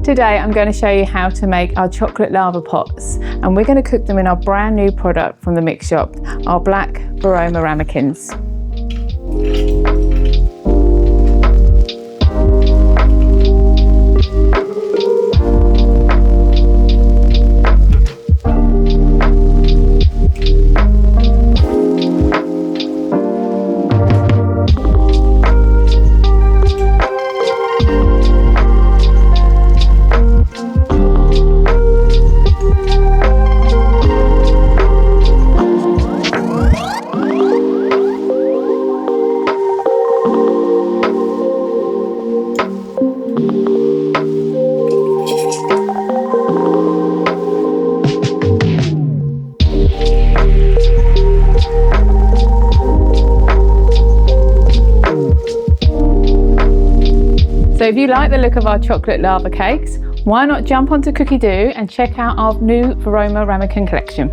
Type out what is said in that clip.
Today I'm going to show you how to make our chocolate lava pots, and we're going to cook them in our brand new product from the mix shop, our black Varoma Ramekins. So if you like the look of our chocolate lava cakes, why not jump onto Cookie Do and check out our new Varoma Ramekin collection.